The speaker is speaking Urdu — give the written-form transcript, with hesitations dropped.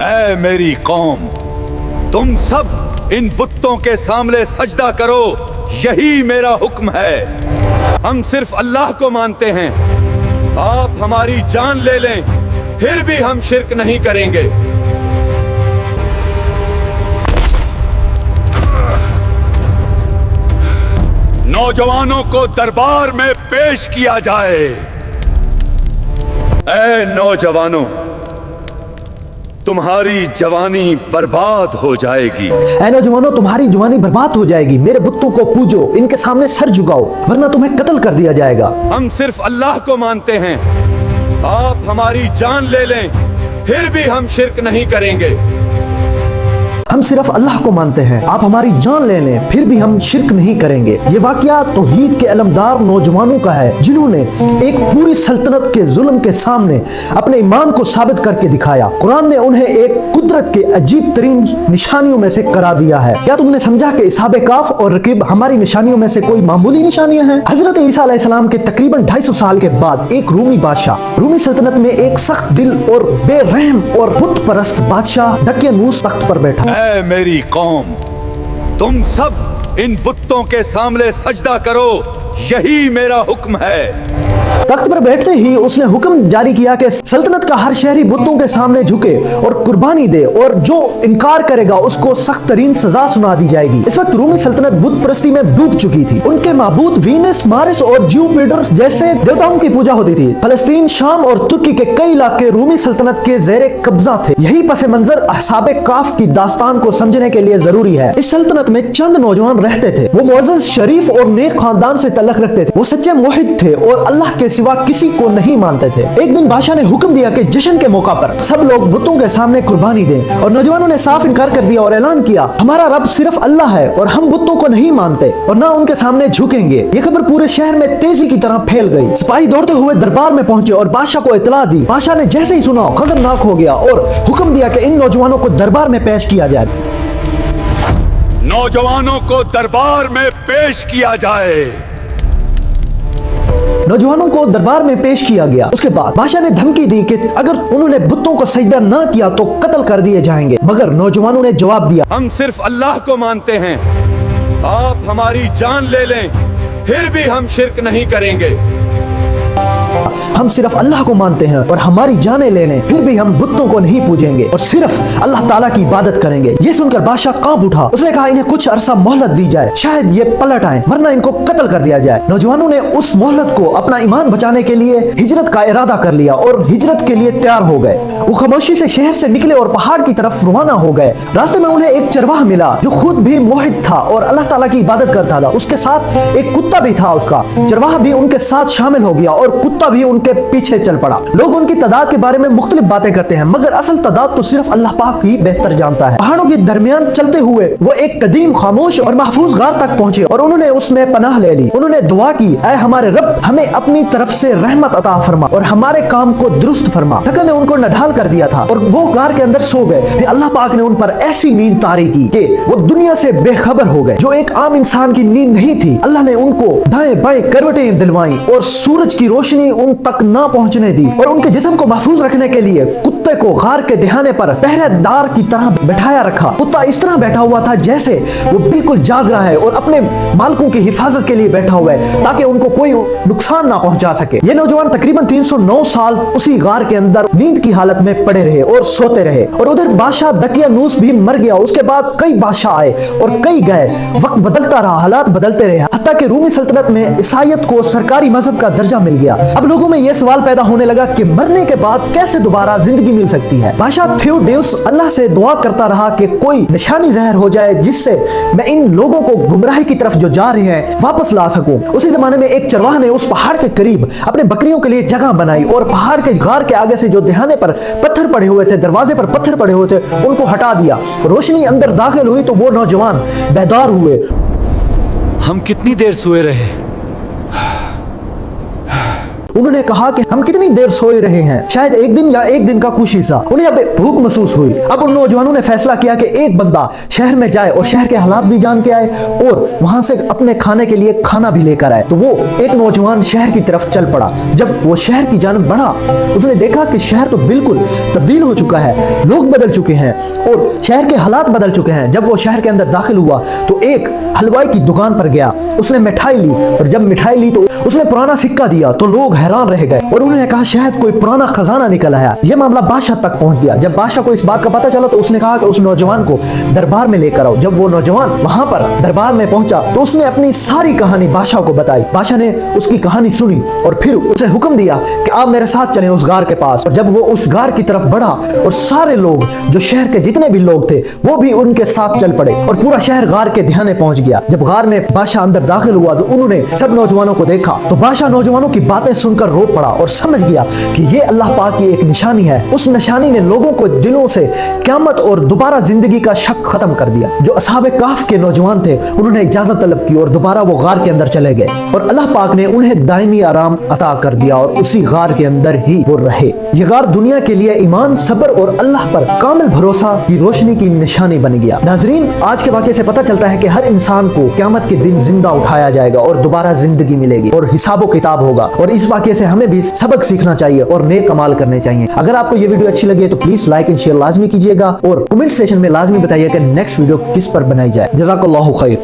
اے میری قوم، تم سب ان بتوں کے سامنے سجدہ کرو، یہی میرا حکم ہے۔ ہم صرف اللہ کو مانتے ہیں، آپ ہماری جان لے لیں پھر بھی ہم شرک نہیں کریں گے۔ نوجوانوں کو دربار میں پیش کیا جائے۔ اے نوجوانوں، تمہاری جوانی برباد ہو جائے گی۔ اے نوجوانوں، تمہاری جوانی برباد ہو جائے گی۔ میرے بتوں کو پوجو، ان کے سامنے سر جھکاؤ، ورنہ تمہیں قتل کر دیا جائے گا۔ ہم صرف اللہ کو مانتے ہیں، آپ ہماری جان لے لیں پھر بھی ہم شرک نہیں کریں گے۔ ہم صرف اللہ کو مانتے ہیں، آپ ہماری جان لے لیں پھر بھی ہم شرک نہیں کریں گے۔ یہ واقعہ توحید کے علمدار نوجوانوں کا ہے، جنہوں نے ایک پوری سلطنت کے ظلم کے سامنے اپنے ایمان کو ثابت کر کے دکھایا۔ قرآن نے انہیں ایک قدرت کے عجیب ترین نشانیوں میں سے قرار دیا ہے۔ کیا تم نے سمجھا کہ اصحاب کہف اور رقیب ہماری نشانیوں میں سے کوئی معمولی نشانیاں ہیں؟ حضرت عیسیٰ علیہ السلام کے تقریباً 250 سال کے بعد ایک رومی بادشاہ، رومی سلطنت میں ایک سخت دل اور بے رحم اور بت پرست بادشاہ دقیانوس تخت پر بیٹھا۔ اے میری قوم، تم سب ان بتوں کے سامنے سجدہ کرو، یہی میرا حکم ہے۔ تخت پر بیٹھتے ہی اس نے حکم جاری کیا کہ سلطنت کا ہر شہری بتوں کے سامنے جھکے اور قربانی دے، اور جو انکار کرے گا اس کو سخت ترین سزا سنا دی جائے گی۔ اس وقت رومی سلطنت بت پرستی میں ڈوب چکی تھی۔ ان کے معبود وینس، مارس اور جیوپیٹر جیسے دیوتاؤں کی پوجا ہوتی تھی۔ فلسطین، شام اور ترکی کے کئی علاقے رومی سلطنت کے زیر قبضہ تھے۔ یہی پس منظر اصحاب کہف کی داستان کو سمجھنے کے لیے ضروری ہے۔ اس سلطنت میں چند نوجوان رہتے تھے۔ وہ معزز، شریف اور نیک خاندان سے تعلق رکھتے تھے۔ وہ سچے موحد تھے اور اللہ کے سوا کسی کو نہیں مانتے تھے۔ ایک دن بادشاہ نے حکم دیا کہ جشن کے موقع پر سب لوگ بتوں کے سامنے قربانی دیں، اور نوجوانوں نے صاف انکار کر دیا اور اعلان کیا، ہمارا رب صرف اللہ ہے اور ہم بتوں کو نہیں مانتے اور نہ ان کے سامنے جھکیں گے۔ یہ خبر پورے شہر میں تیزی کی طرح پھیل گئی۔ سپاہی دوڑتے ہوئے دربار میں پہنچے اور بادشاہ کو اطلاع دی۔ بادشاہ نے جیسے ہی سنا غضبناک ہو گیا اور حکم دیا کہ ان نوجوانوں کو دربار میں پیش کیا جائے۔ نوجوانوں کو دربار میں پیش کیا جائے۔ نوجوانوں کو دربار میں پیش کیا گیا۔ اس کے بعد بادشاہ نے دھمکی دی کہ اگر انہوں نے بتوں کو سجدہ نہ کیا تو قتل کر دیے جائیں گے، مگر نوجوانوں نے جواب دیا، ہم صرف اللہ کو مانتے ہیں، آپ ہماری جان لے لیں پھر بھی ہم شرک نہیں کریں گے۔ ہم صرف اللہ کو مانتے ہیں اور ہماری جانیں لینے پھر بھی ہم بتوں کو نہیں پوجیں گے اور صرف اللہ تعالیٰ کی عبادت کریں گے۔ یہ سن کر بادشاہ کانپ اٹھا۔ اس نے کہا انہیں کچھ عرصہ مہلت دی جائے، شاید یہ پلٹ آئیں ورنہ ان کو قتل کر دیا جائے۔ نوجوانوں نے اس مہلت کو اپنا ایمان بچانے کے لیے ہجرت کا ارادہ کر لیا اور ہجرت کے لیے تیار ہو گئے۔ وہ خاموشی سے شہر سے نکلے اور پہاڑ کی طرف روانہ ہو گئے۔ راستے میں انہیں ایک چرواہ ملا جو خود بھی موحد تھا اور اللہ تعالیٰ کی عبادت کرتا تھا۔ اس کے ساتھ ایک کتا بھی تھا۔ اس کا چرواہ بھی ان کے ساتھ شامل ہو گیا اور کتا بھی ان کے پیچھے چل پڑا۔ لوگ ان کی تعداد کے بارے میں مختلف باتیں کرتے ہیں، مگر اصل تعداد تو صرف اللہ پاک ہی بہتر جانتا ہے۔ پہاڑوں کے درمیان چلتے ہوئے وہ ایک قدیم، خاموش اور محفوظ غار تک پہنچے اور انہوں نے اس میں پناہ لے لی۔ انہوں نے دعا کی، اے ہمارے رب، ہمیں اپنی طرف سے رحمت عطا فرما اور ہمارے کام کو درست فرما۔ تھکن نے ان کو نڈھال کر دیا تھا اور وہ غار کے اندر سو گئے۔ پھر اللہ پاک نے ان پر ایسی نیند طاری کی کہ وہ دنیا سے بے خبر ہو گئے، جو ایک عام انسان کی نیند نہیں تھی۔ اللہ نے ان کو دائیں بائیں کروٹیں دلوائیں اور سورج کی روشنی ان تک نہ پہنچنے دی، اور ان کے جسم کو محفوظ رکھنے کے لیے کتے کو غار کے دہانے پر پہرے دار کی طرح بٹھایا رکھا۔ کتا اس طرح بیٹھا ہوا تھا جیسے وہ بالکل جاگ رہا ہے اور اپنے مالکوں کی حفاظت کے لیے بیٹھا ہوا ہے تاکہ ان کو کوئی نقصان نہ پہنچا سکے۔ یہ نوجوان تقریباً 309 سال اسی غار کے اندر نیند کی حالت میں پڑے رہے اور سوتے رہے، اور ادھر بادشاہ دقیانوس بھی مر گیا۔ اس کے بعد کئی بادشاہ آئے اور کئی گئے۔ وقت بدلتا رہا، حالات بدلتے رہے، حتیٰ کہ رومی سلطنت میں عیسائیت کو سرکاری مذہب کا درجہ مل گیا۔ اب لوگوں میں یہ سوال پیدا ہونے لگا کہ مرنے کے بعد کیسے دوبارہ زندگی مل سکتی ہے؟ بادشاہ تھیوڈیوس اللہ سے دعا کرتا رہا کہ کوئی نشانی ظاہر ہو جائے جس سے میں ان لوگوں کو گمراہی کی طرف جو جا رہے ہیں واپس لا سکوں۔ اسی زمانے میں ایک چرواہ نے اس پہاڑ کے قریب اپنے بکریوں کے لیے جگہ بنائی اور پہاڑ کے غار کے آگے سے جو دہانے پر پتھر پڑے ہوئے تھے، دروازے پر پتھر پڑے ہوئے تھے، ان کو ہٹا دیا۔ روشنی اندر داخل ہوئی تو وہ نوجوان بیدار ہوئے۔ ہم کتنی دیر سوئے رہے؟ انہوں نے کہا کہ ہم کتنی دیر سوئے رہے ہیں, شاید ایک دن یا ایک دن کا کچھ حصہ. انہیں اب بھوک محسوس ہوئی. اب ان نوجوانوں نے فیصلہ کیا کہ ایک بندہ شہر میں جائے اور شہر کے حالات بھی جان کے آئے اور وہاں سے اپنے کھانے کے لیے کھانا بھی لے کر آئے. تو وہ ایک نوجوان شہر کی طرف چل پڑا. جب وہ شہر کی جانب بڑھا, اس نے دیکھا کہ شہر تو بالکل تبدیل ہو چکا ہے, لوگ بدل چکے ہیں اور شہر کے حالات بدل چکے ہیں. جب وہ شہر کے اندر داخل ہوا تو ایک حلوائی کی دکان پر گیا, اس نے مٹھائی لی اور جب مٹھائی لی تو اس نے پرانا سکہ دیا تو لوگ حیران رہ گئے اور انہوں نے کہا شاید کوئی پرانا خزانہ نکل آیا. یہ معاملہ بادشاہ تک پہنچ گیا. جب بادشاہ کو اس بات کا پتہ چلا تو اس نے کہا کہ اس نوجوان کو دربار میں لے کر آؤ. جب وہ نوجوان وہاں پر دربار میں پہنچا تو اس نے اپنی ساری کہانی بادشاہ کو بتائی. بادشاہ نے اس کی کہانی سنی اور پھر اس نے حکم دیا کہ آپ میرے ساتھ چلیں اس غار کے پاس. اور جب وہ اس غار کی طرف بڑھا اور سارے لوگ جو شہر کے جتنے بھی لوگ تھے وہ بھی ان کے ساتھ چل پڑے اور پورا شہر غار کے دھیانے پہنچ گیا. جب غار میں بادشاہ اندر داخل ہوا تو انہوں نے سب نوجوانوں کو دیکھا تو بادشاہ نوجوانوں کی باتیں سن کر رو پڑا اور سمجھ گیا کہ یہ اللہ پاک کی ایک نشانی ہے. اس نشانی نے لوگوں کو دلوں سے قیامت اور دوبارہ زندگی کا شک ختم کر دیا. جو اصحاب کہف کے نوجوان تھے انہوں نے اجازت طلب کی اور دوبارہ وہ غار کے اندر چلے گئے اور اللہ پاک نے انہیں دائمی آرام عطا کر دیا اور اسی غار کے اندر ہی وہ رہے. یہ غار دنیا کے لیے ایمان, صبر اور اللہ پر کامل بھروسہ کی روشنی کی نشانی بن گیا. ناظرین, آج کے واقعے سے پتہ چلتا ہے کہ ہر انسان کو قیامت کے دن زندہ اٹھایا جائے گا اور دوبارہ زندگی ملے گی اور حساب و کتاب ہوگا. اور اس واقعے سے ہمیں بھی سبق سیکھنا چاہیے اور نیک عمال کرنے چاہیے. اگر آپ کو یہ ویڈیو اچھی لگے تو پلیز لائک اینڈ شیئر لازمی کیجیے گا اور کمنٹ سیکشن میں لازمی بتائیے کہ نیکسٹ ویڈیو کس پر بنائی جائے. جزاک اللہ خیر.